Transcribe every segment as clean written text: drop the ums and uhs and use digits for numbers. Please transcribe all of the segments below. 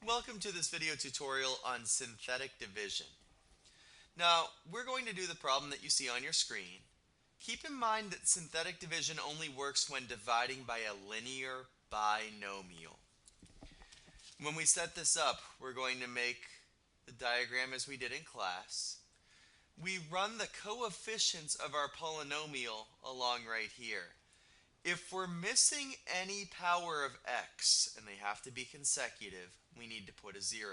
Welcome to this video tutorial on synthetic division. Now, we're going to do the problem that you see on your screen. Keep in mind that synthetic division only works when dividing by a linear binomial. When we set this up, we're going to make the diagram as we did in class. We run the coefficients of our polynomial along right here. If we're missing any power of x, and they have to be consecutive, we need to put a 0.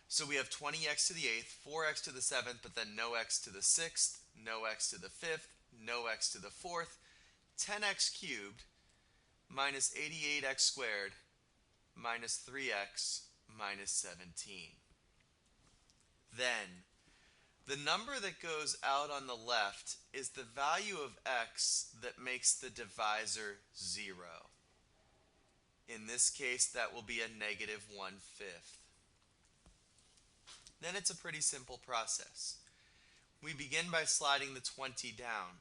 So we have 20x to the 8th, 4x to the 7th, but then no x to the 6th, no x to the 5th, no x to the 4th, 10x cubed minus 88x squared minus 3x minus 17. Then, the number that goes out on the left is the value of x that makes the divisor 0. In this case, that will be a negative 1/5. Then it's a pretty simple process. We begin by sliding the 20 down.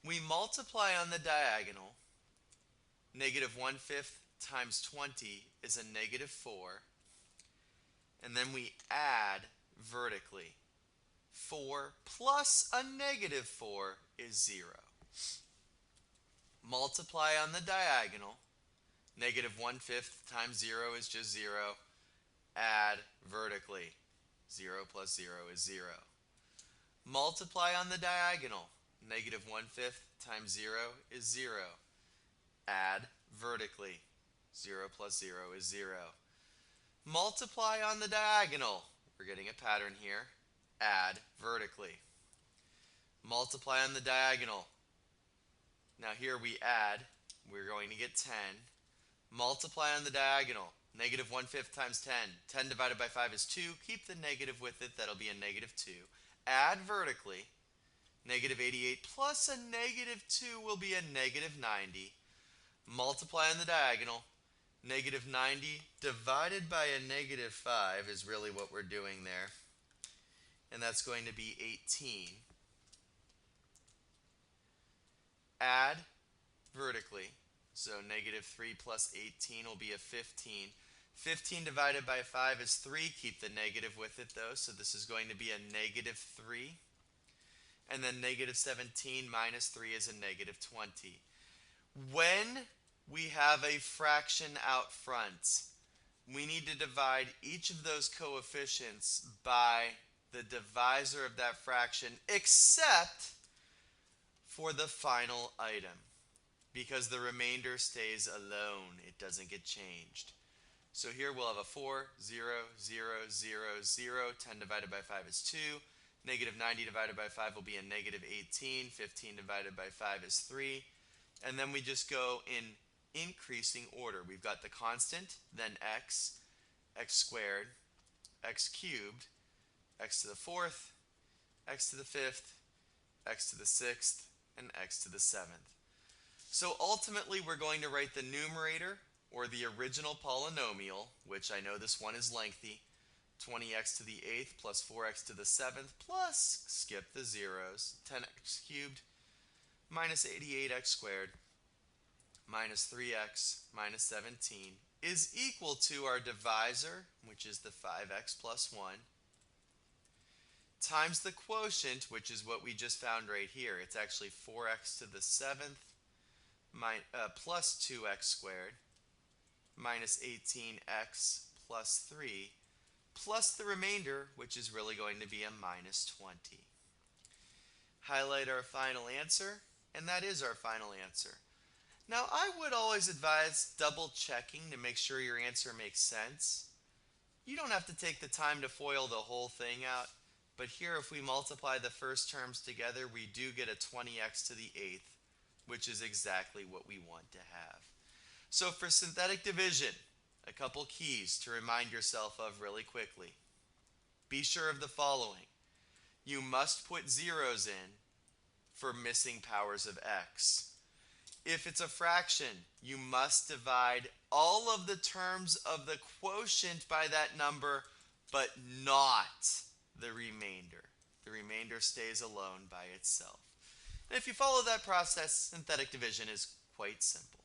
We multiply on the diagonal. Negative 1/5 times 20 is a negative 4. And then we add vertically. 4 plus a negative 4 is 0. Multiply on the diagonal. Negative 1/5 times 0 is just 0. Add vertically. 0 plus 0 is 0. Multiply on the diagonal. Negative 1/5 times 0 is 0. Add vertically. 0 plus 0 is 0. Multiply on the diagonal. We're getting a pattern here. Add vertically. Multiply on the diagonal. Now here we add. We're going to get 10. Multiply on the diagonal. Negative 1/5 times 10. 10 divided by 5 is 2. Keep the negative with it. That'll be a negative 2. Add vertically. Negative 88 plus a negative 2 will be a negative 90. Multiply on the diagonal. Negative 90 divided by a negative 5 is really what we're doing there. And that's going to be 18. Add vertically. So negative 3 plus 18 will be a 15. 15 divided by 5 is 3. Keep the negative with it though, so this is going to be a negative 3. And then negative 17 minus 3 is a negative 20. When we have a fraction out front, we need to divide each of those coefficients by the divisor of that fraction, except for the final item, because the remainder stays alone. It doesn't get changed. So here we'll have a 4, 0, 0, 0, 0. 10 divided by 5 is 2. Negative 90 divided by 5 will be a negative 18. 15 divided by 5 is 3. And then we just go in increasing order. We've got the constant, then x, x squared, x cubed, x to the 4th, x to the 5th, x to the 6th, and x to the 7th. So ultimately we're going to write the numerator, or the original polynomial, which I know this one is lengthy, 20x to the 8th plus 4x to the 7th plus, skip the zeros, 10x cubed minus 88x squared minus 3x minus 17 is equal to our divisor, which is the 5x plus 1, times the quotient, which is what we just found right here. It's actually 4x to the 7th plus 2x squared minus 18x plus 3 plus the remainder, which is really going to be a minus 20. Highlight our final answer, and that is our final answer. Now, I would always advise double checking to make sure your answer makes sense. You don't have to take the time to FOIL the whole thing out, but here if we multiply the first terms together, we do get a 20x to the 8th, which is exactly what we want to have. So for synthetic division, a couple keys to remind yourself of really quickly. Be sure of the following. You must put zeros in for missing powers of x. If it's a fraction, you must divide all of the terms of the quotient by that number, but not the remainder. The remainder stays alone by itself. And if you follow that process, synthetic division is quite simple.